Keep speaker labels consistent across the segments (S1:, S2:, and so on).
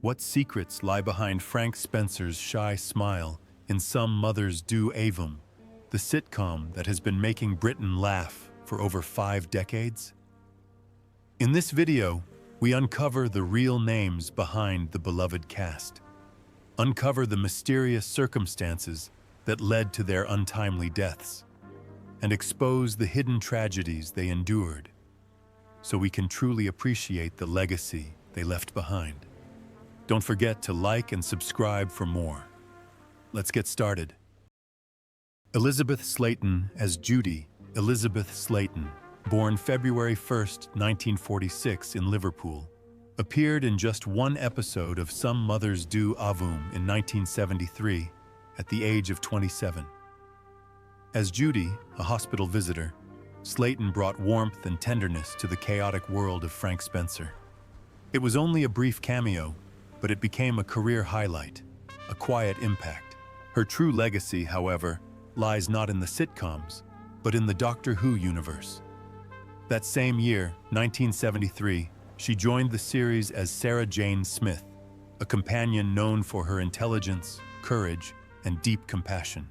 S1: What secrets lie behind Frank Spencer's shy smile in Some Mothers Do Avum, the sitcom that has been making Britain laugh for over 5 decades? In this video, we uncover the real names behind the beloved cast, uncover the mysterious circumstances that led to their untimely deaths, and expose the hidden tragedies they endured, so we can truly appreciate the legacy they left behind. Don't forget to like and subscribe for more. Let's get started. Elizabeth Slaton as Judy. Elizabeth Slaton, born February 1st, 1946 in Liverpool, appeared in just one episode of Some Mothers Do Avum in 1973 at the age of 27. As Judy, a hospital visitor, Slaton brought warmth and tenderness to the chaotic world of Frank Spencer. It was only a brief cameo, but it became a career highlight, a quiet impact. Her true legacy, however, lies not in the sitcoms, but in the Doctor Who universe. That same year, 1973, she joined the series as Sarah Jane Smith, a companion known for her intelligence, courage, and deep compassion.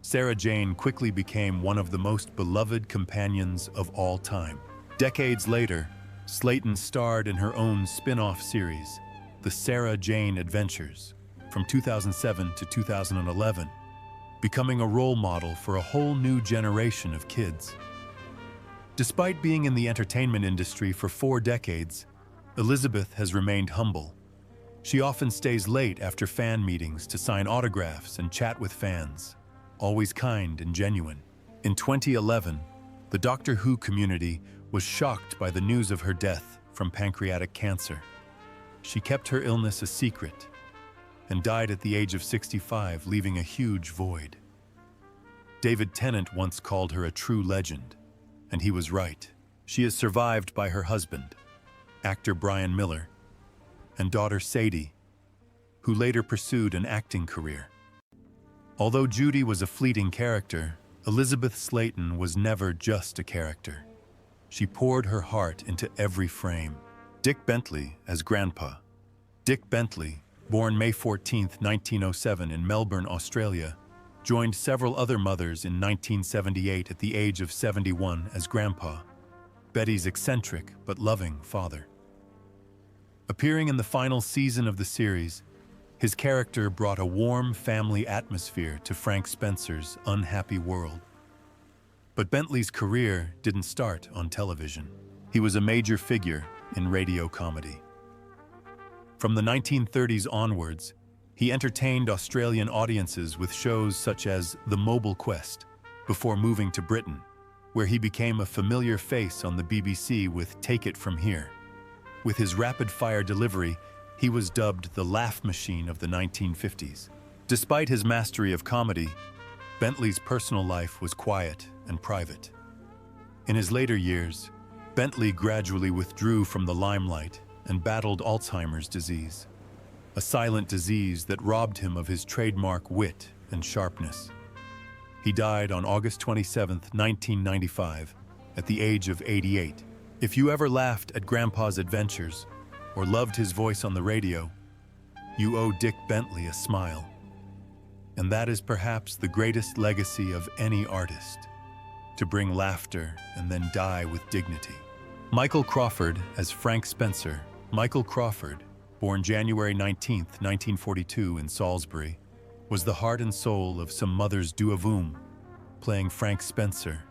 S1: Sarah Jane quickly became one of the most beloved companions of all time. Decades later, Slaton starred in her own spin-off series, The Sarah Jane Adventures, from 2007 to 2011, becoming a role model for a whole new generation of kids. Despite being in the entertainment industry for 4 decades, Elizabeth has remained humble. She often stays late after fan meetings to sign autographs and chat with fans, always kind and genuine. In 2011, the Doctor Who community was shocked by the news of her death from pancreatic cancer. She kept her illness a secret and died at the age of 65, leaving a huge void. David Tennant once called her a true legend, and he was right. She is survived by her husband, actor Brian Miller, and daughter Sadie, who later pursued an acting career. Although Judy was a fleeting character, Elizabeth Slaton was never just a character. She poured her heart into every frame. Dick Bentley as Grandpa. Dick Bentley, born May 14, 1907 in Melbourne, Australia, joined several other mothers in 1978 at the age of 71 as Grandpa, Betty's eccentric but loving father. Appearing in the final season of the series, his character brought a warm family atmosphere to Frank Spencer's unhappy world. But Bentley's career didn't start on television. He was a major figure in radio comedy. From the 1930s onwards, he entertained Australian audiences with shows such as The Mobile Quest, before moving to Britain, where he became a familiar face on the BBC with Take It From Here. With his rapid-fire delivery, he was dubbed the laugh machine of the 1950s. Despite his mastery of comedy, Bentley's personal life was quiet and private. In his later years, Bentley gradually withdrew from the limelight and battled Alzheimer's disease, a silent disease that robbed him of his trademark wit and sharpness. He died on August 27, 1995, at the age of 88. If you ever laughed at Grandpa's adventures or loved his voice on the radio, you owe Dick Bentley a smile. And that is perhaps the greatest legacy of any artist, to bring laughter and then die with dignity. Michael Crawford as Frank Spencer. Michael Crawford, born January 19, 1942 in Salisbury, was the heart and soul of Some Mothers Do Avum, playing Frank Spencer,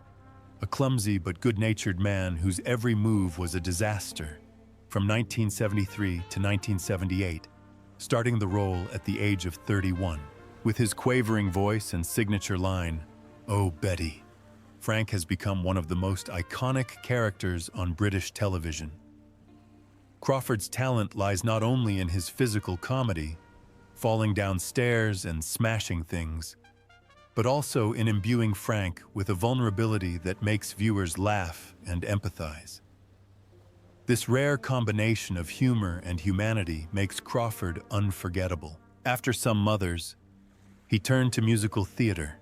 S1: a clumsy but good-natured man whose every move was a disaster, from 1973 to 1978, starting the role at the age of 31. With his quavering voice and signature line, "Oh, Betty," Frank has become one of the most iconic characters on British television. Crawford's talent lies not only in his physical comedy, falling down stairs and smashing things, but also in imbuing Frank with a vulnerability that makes viewers laugh and empathize. This rare combination of humor and humanity makes Crawford unforgettable. After Some Mothers, he turned to musical theater,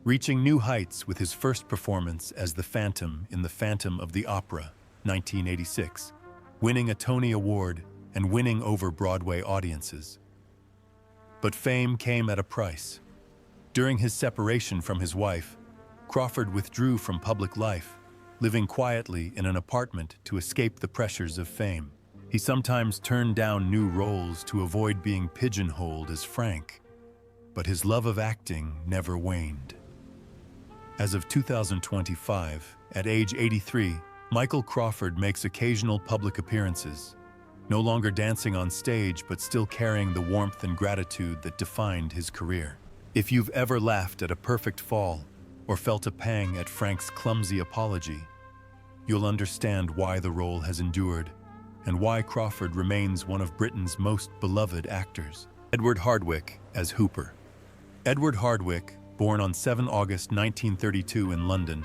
S1: reaching new heights with his first performance as the Phantom in The Phantom of the Opera, 1986, winning a Tony Award and winning over Broadway audiences. But fame came at a price. During his separation from his wife, Crawford withdrew from public life, living quietly in an apartment to escape the pressures of fame. He sometimes turned down new roles to avoid being pigeonholed as Frank, but his love of acting never waned. As of 2025, at age 83, Michael Crawford makes occasional public appearances, no longer dancing on stage but still carrying the warmth and gratitude that defined his career. If you've ever laughed at a perfect fall or felt a pang at Frank's clumsy apology, you'll understand why the role has endured and why Crawford remains one of Britain's most beloved actors. Edward Hardwicke as Hooper. Edward Hardwicke, born on 7 August 1932 in London,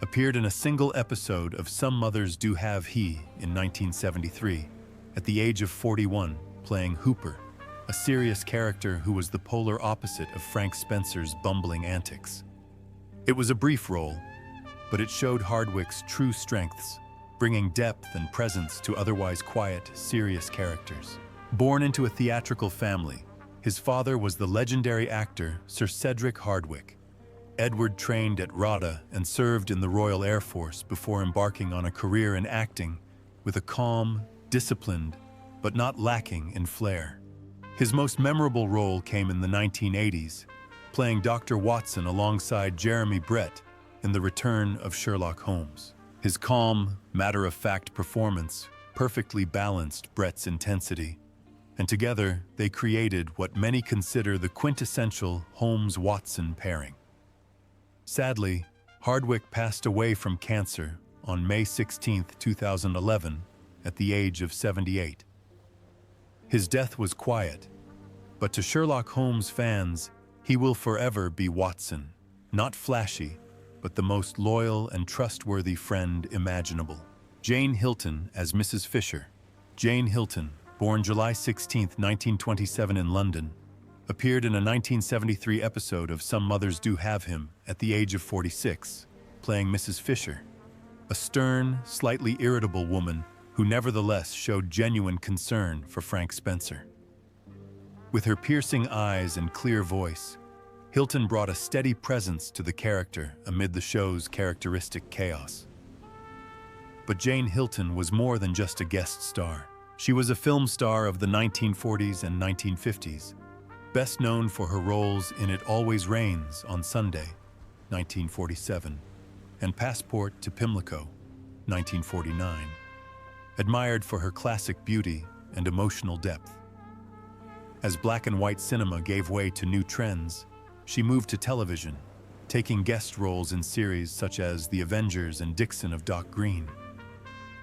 S1: appeared in a single episode of Some Mothers Do Have He in 1973, at the age of 41, playing Hooper, a serious character who was the polar opposite of Frank Spencer's bumbling antics. It was a brief role, but it showed Hardwicke's true strengths, bringing depth and presence to otherwise quiet, serious characters. Born into a theatrical family, his father was the legendary actor Sir Cedric Hardwicke. Edward trained at RADA and served in the Royal Air Force before embarking on a career in acting with a calm, disciplined, but not lacking in flair. His most memorable role came in the 1980s, playing Dr. Watson alongside Jeremy Brett in The Return of Sherlock Holmes. His calm, matter-of-fact performance perfectly balanced Brett's intensity, and together they created what many consider the quintessential Holmes-Watson pairing. Sadly, Hardwicke passed away from cancer on May 16, 2011, at the age of 78. His death was quiet, but to Sherlock Holmes fans, he will forever be Watson, not flashy, but the most loyal and trustworthy friend imaginable. Jane Hilton as Mrs. Fisher. Jane Hilton, born July 16, 1927 in London, appeared in a 1973 episode of Some Mothers Do Have Him at the age of 46, playing Mrs. Fisher, a stern, slightly irritable woman who nevertheless showed genuine concern for Frank Spencer. With her piercing eyes and clear voice, Hilton brought a steady presence to the character amid the show's characteristic chaos. But Jane Hilton was more than just a guest star. She was a film star of the 1940s and 1950s, best known for her roles in It Always Rains on Sunday, 1947, and Passport to Pimlico, 1949, admired for her classic beauty and emotional depth. As black and white cinema gave way to new trends, she moved to television, taking guest roles in series such as The Avengers and Dixon of Dock Green.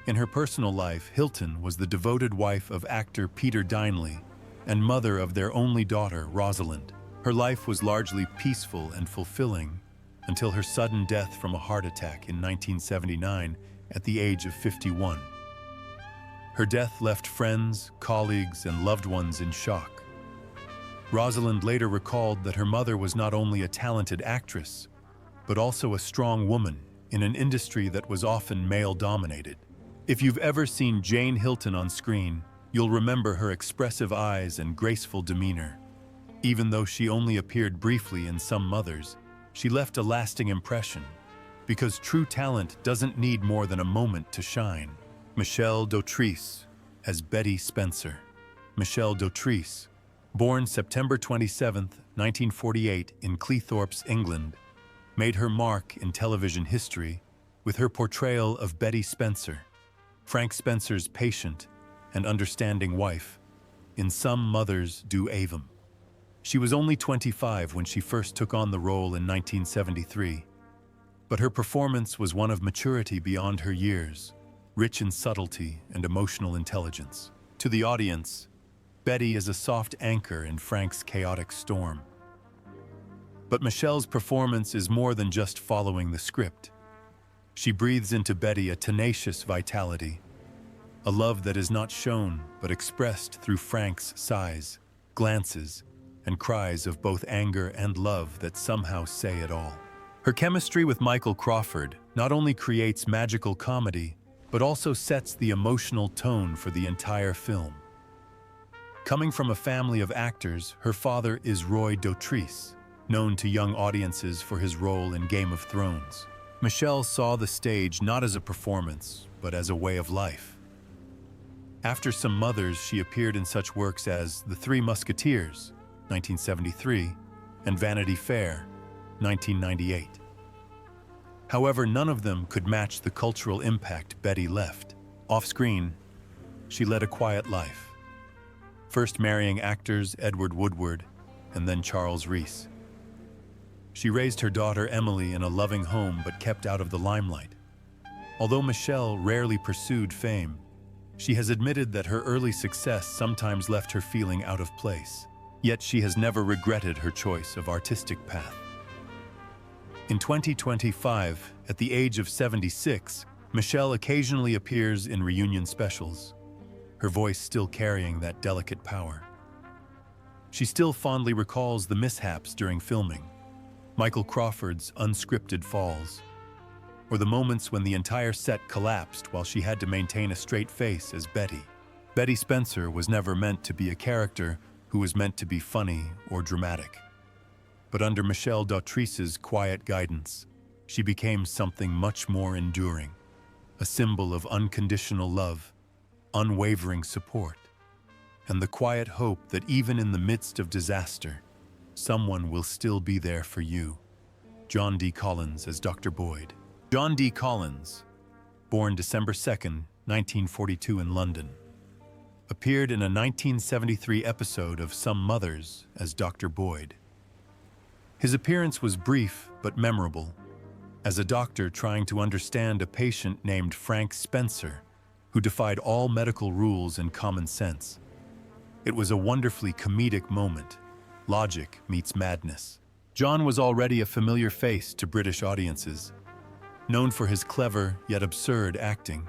S1: In her personal life, Hilton was the devoted wife of actor Peter Dineley and mother of their only daughter, Rosalind. Her life was largely peaceful and fulfilling until her sudden death from a heart attack in 1979 at the age of 51. Her death left friends, colleagues, and loved ones in shock. Rosalind later recalled that her mother was not only a talented actress, but also a strong woman in an industry that was often male-dominated. If you've ever seen Jane Hilton on screen, you'll remember her expressive eyes and graceful demeanor. Even though she only appeared briefly in Some Mothers, she left a lasting impression, because true talent doesn't need more than a moment to shine. Michelle Dautrice as Betty Spencer. Michelle Dautrice, born September 27, 1948 in Cleethorpes, England, made her mark in television history with her portrayal of Betty Spencer, Frank Spencer's patient and understanding wife, in Some Mothers Do Have Him. She was only 25 when she first took on the role in 1973, but her performance was one of maturity beyond her years, rich in subtlety and emotional intelligence. To the audience, Betty is a soft anchor in Frank's chaotic storm. But Michelle's performance is more than just following the script. She breathes into Betty a tenacious vitality, a love that is not shown but expressed through Frank's sighs, glances, and cries of both anger and love that somehow say it all. Her chemistry with Michael Crawford not only creates magical comedy, but also sets the emotional tone for the entire film. Coming from a family of actors, her father is Roy Dotrice, known to young audiences for his role in Game of Thrones. Michelle saw the stage not as a performance, but as a way of life. After some mothers, she appeared in such works as The Three Musketeers, 1973, and Vanity Fair, 1998. However, none of them could match the cultural impact Betty left. Off-screen, she led a quiet life, first marrying actors Edward Woodward and then Charles Reese. She raised her daughter Emily in a loving home but kept out of the limelight. Although Michelle rarely pursued fame, she has admitted that her early success sometimes left her feeling out of place. Yet she has never regretted her choice of artistic path. In 2025, at the age of 76, Michelle occasionally appears in reunion specials, her voice still carrying that delicate power. She still fondly recalls the mishaps during filming, Michael Crawford's unscripted falls, or the moments when the entire set collapsed while she had to maintain a straight face as Betty. Betty Spencer was never meant to be a character who was meant to be funny or dramatic. But under Michelle Dotrice's quiet guidance, she became something much more enduring, a symbol of unconditional love, unwavering support, and the quiet hope that even in the midst of disaster, someone will still be there for you. John D. Collins as Dr. Boyd. John D. Collins, born December 2, 1942 in London, appeared in a 1973 episode of Some Mothers as Dr. Boyd. His appearance was brief but memorable, as a doctor trying to understand a patient named Frank Spencer, who defied all medical rules and common sense. It was a wonderfully comedic moment. Logic meets madness. John was already a familiar face to British audiences, known for his clever yet absurd acting,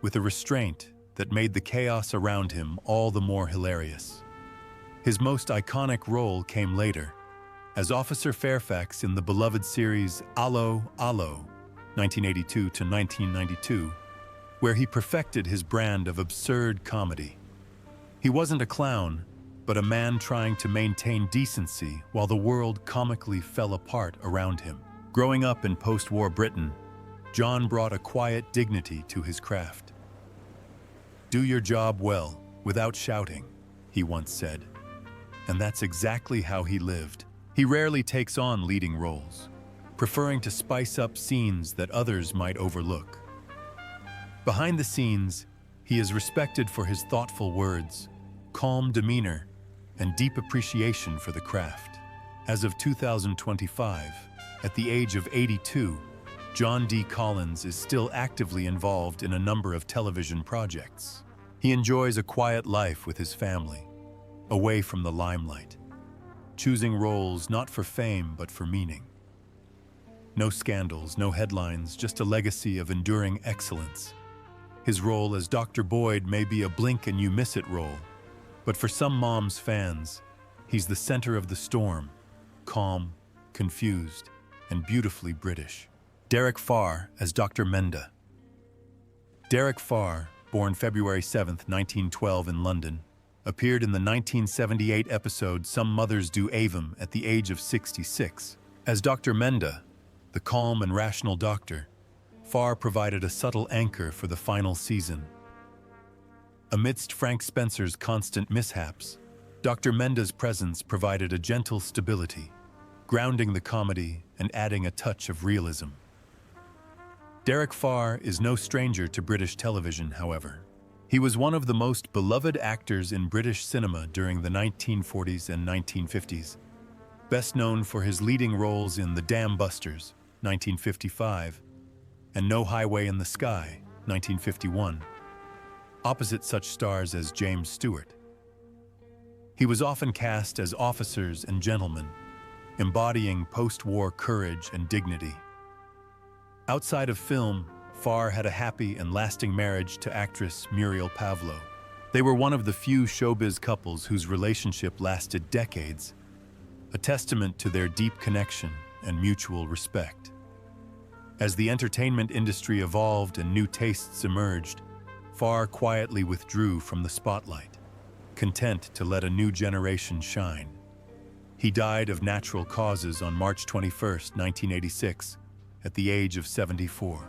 S1: with a restraint that made the chaos around him all the more hilarious. His most iconic role came later, as Officer Fairfax in the beloved series Allo, Allo, 1982 to 1992, where he perfected his brand of absurd comedy. He wasn't a clown, but a man trying to maintain decency while the world comically fell apart around him. Growing up in post-war Britain, John brought a quiet dignity to his craft. "Do your job well, without shouting," he once said. And that's exactly how he lived. He rarely takes on leading roles, preferring to spice up scenes that others might overlook. Behind the scenes, he is respected for his thoughtful words, calm demeanor, and deep appreciation for the craft. As of 2025, at the age of 82, John D. Collins is still actively involved in a number of television projects. He enjoys a quiet life with his family, away from the limelight, choosing roles not for fame but for meaning. No scandals, no headlines, just a legacy of enduring excellence. His role as Dr. Boyd may be a blink-and-you-miss-it role, but for some moms' fans, he's the center of the storm, calm, confused, and beautifully British. Derek Farr as Dr. Menda. Derek Farr, born February 7, 1912 in London, appeared in the 1978 episode Some Mothers Do Avum at the age of 66. As Dr. Menda, the calm and rational doctor, Farr provided a subtle anchor for the final season. Amidst Frank Spencer's constant mishaps, Dr. Menda's presence provided a gentle stability, grounding the comedy and adding a touch of realism. Derek Farr is no stranger to British television, however. He was one of the most beloved actors in British cinema during the 1940s and 1950s, best known for his leading roles in The Dam Busters, 1955, and No Highway in the Sky, 1951, opposite such stars as James Stewart. He was often cast as officers and gentlemen, embodying post-war courage and dignity. Outside of film, Farr had a happy and lasting marriage to actress Muriel Pavlo. They were one of the few showbiz couples whose relationship lasted decades, a testament to their deep connection and mutual respect. As the entertainment industry evolved and new tastes emerged, Farr quietly withdrew from the spotlight, content to let a new generation shine. He died of natural causes on March 21, 1986, at the age of 74.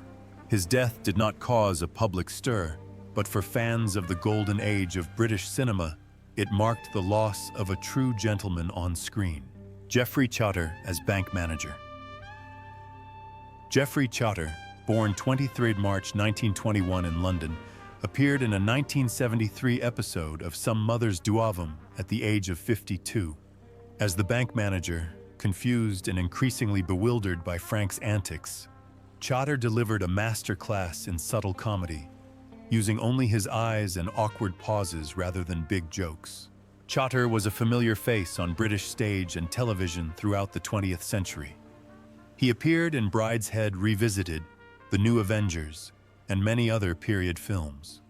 S1: His death did not cause a public stir, but for fans of the golden age of British cinema, it marked the loss of a true gentleman on screen. Geoffrey Chawter as bank manager. Geoffrey Chawter, born 23 March 1921 in London, appeared in a 1973 episode of Some Mothers Do Have 'Em at the age of 52. As the bank manager, confused and increasingly bewildered by Frank's antics, Chawter delivered a master class in subtle comedy, using only his eyes and awkward pauses rather than big jokes. Chawter was a familiar face on British stage and television throughout the 20th century. He appeared in Brideshead Revisited, The New Avengers, and many other period films.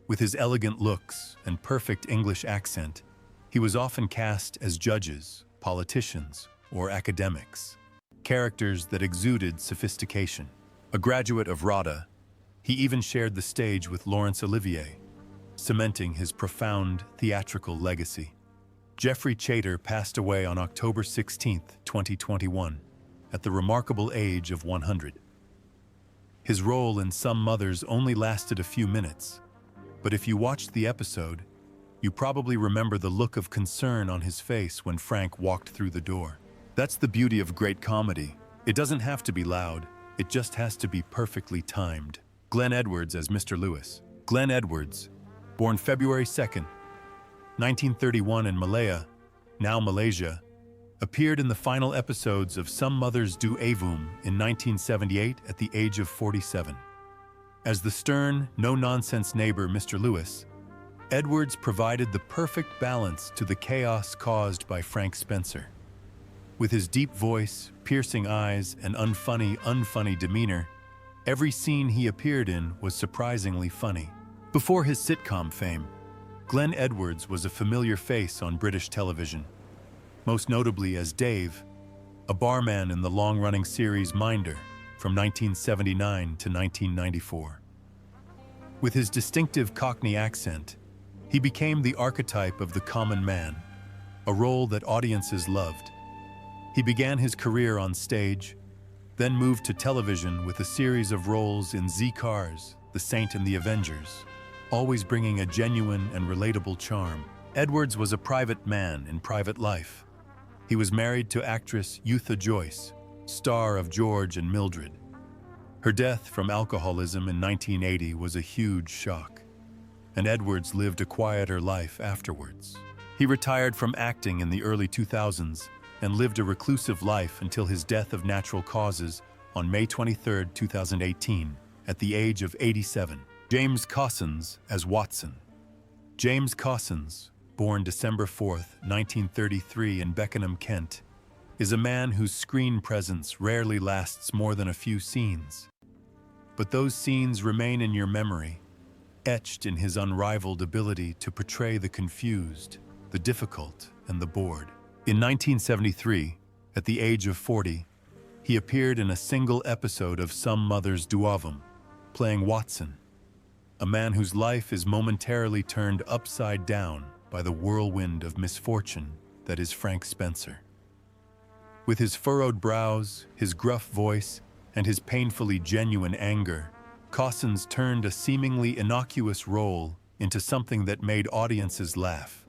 S1: With his elegant looks and perfect English accent, he was often cast as judges, politicians, or academics, characters that exuded sophistication. A graduate of RADA, he even shared the stage with Laurence Olivier, cementing his profound theatrical legacy. Geoffrey Chawter passed away on October 16, 2021, at the remarkable age of 100. His role in Some Mothers only lasted a few minutes, but if you watched the episode, you probably remember the look of concern on his face when Frank walked through the door. That's the beauty of great comedy. It doesn't have to be loud, it just has to be perfectly timed. Glenn Edwards as Mr. Lewis. Glenn Edwards, born February 2, 1931 in Malaya, now Malaysia, appeared in the final episodes of Some Mothers Do Have 'Em in 1978 at the age of 47. As the stern, no-nonsense neighbor Mr. Lewis, Edwards provided the perfect balance to the chaos caused by Frank Spencer. With his deep voice, piercing eyes, and unfunny demeanor, every scene he appeared in was surprisingly funny. Before his sitcom fame, Glenn Edwards was a familiar face on British television, most notably as Dave, a barman in the long-running series Minder from 1979 to 1994. With his distinctive Cockney accent, he became the archetype of the common man, a role that audiences loved. He began his career on stage, then moved to television with a series of roles in Z Cars, The Saint and the Avengers, always bringing a genuine and relatable charm. Edwards was a private man in private life. He was married to actress Eutha Joyce, star of George and Mildred. Her death from alcoholism in 1980 was a huge shock, and Edwards lived a quieter life afterwards. He retired from acting in the early 2000s and lived a reclusive life until his death of natural causes on May 23, 2018, at the age of 87. James Cossins as Watson. James Cossins, born December 4, 1933 in Beckenham, Kent, is a man whose screen presence rarely lasts more than a few scenes. But those scenes remain in your memory, etched in his unrivaled ability to portray the confused, the difficult, and the bored. In 1973, at the age of 40, he appeared in a single episode of Some Mothers Do Have 'Em, playing Watson, a man whose life is momentarily turned upside down by the whirlwind of misfortune that is Frank Spencer. With his furrowed brows, his gruff voice, and his painfully genuine anger, Cossins turned a seemingly innocuous role into something that made audiences laugh.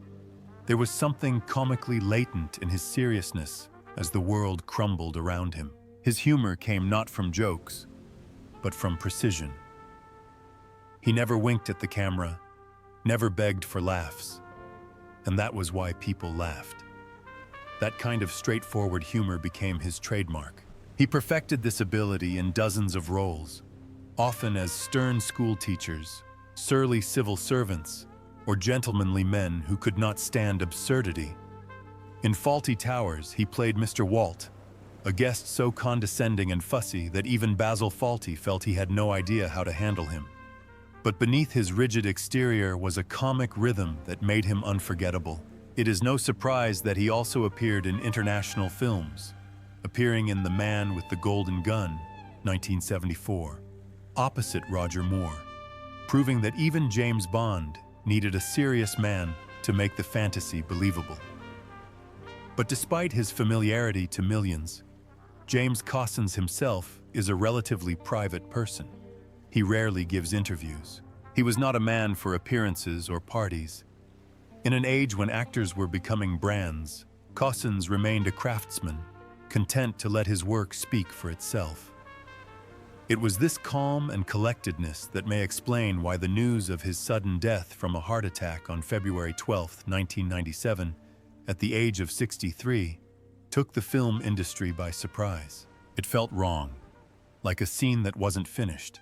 S1: There was something comically latent in his seriousness as the world crumbled around him. His humor came not from jokes, but from precision. He never winked at the camera, never begged for laughs, and that was why people laughed. That kind of straightforward humor became his trademark. He perfected this ability in dozens of roles, often as stern school teachers, surly civil servants, or gentlemanly men who could not stand absurdity. In Fawlty Towers, he played Mr. Walt, a guest so condescending and fussy that even Basil Fawlty felt he had no idea how to handle him. But beneath his rigid exterior was a comic rhythm that made him unforgettable. It is no surprise that he also appeared in international films, appearing in The Man with the Golden Gun, 1974, opposite Roger Moore, proving that even James Bond needed a serious man to make the fantasy believable. But despite his familiarity to millions, James Cossins himself is a relatively private person. He rarely gives interviews. He was not a man for appearances or parties. In an age when actors were becoming brands, Cossins remained a craftsman, content to let his work speak for itself. It was this calm and collectedness that may explain why the news of his sudden death from a heart attack on February 12, 1997, at the age of 63, took the film industry by surprise. It felt wrong, like a scene that wasn't finished.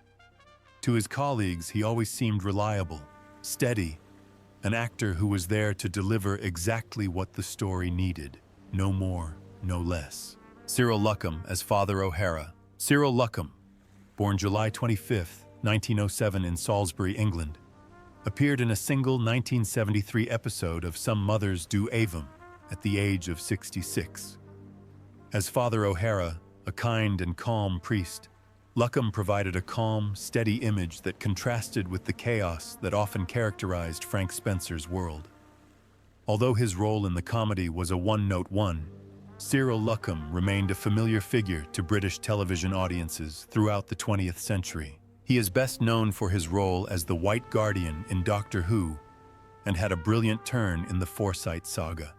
S1: To his colleagues, he always seemed reliable, steady, an actor who was there to deliver exactly what the story needed, no more, no less. Cyril Luckham as Father O'Hara. Cyril Luckham, born July 25, 1907 in Salisbury, England, appeared in a single 1973 episode of Some Mothers Do Avum at the age of 66. As Father O'Hara, a kind and calm priest, Luckham provided a calm, steady image that contrasted with the chaos that often characterized Frank Spencer's world. Although his role in the comedy was a one-note one, Cyril Luckham remained a familiar figure to British television audiences throughout the 20th century. He is best known for his role as the White Guardian in Doctor Who and had a brilliant turn in the Forsyte saga.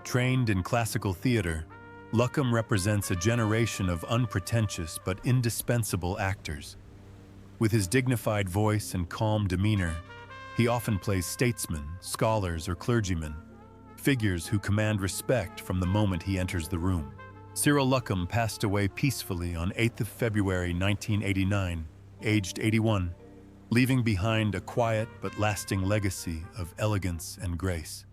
S1: Trained in classical theater, Luckham represents a generation of unpretentious but indispensable actors. With his dignified voice and calm demeanor, he often plays statesmen, scholars, or clergymen, figures who command respect from the moment he enters the room. Cyril Luckham passed away peacefully on 8th of February 1989, aged 81, leaving behind a quiet but lasting legacy of elegance and grace.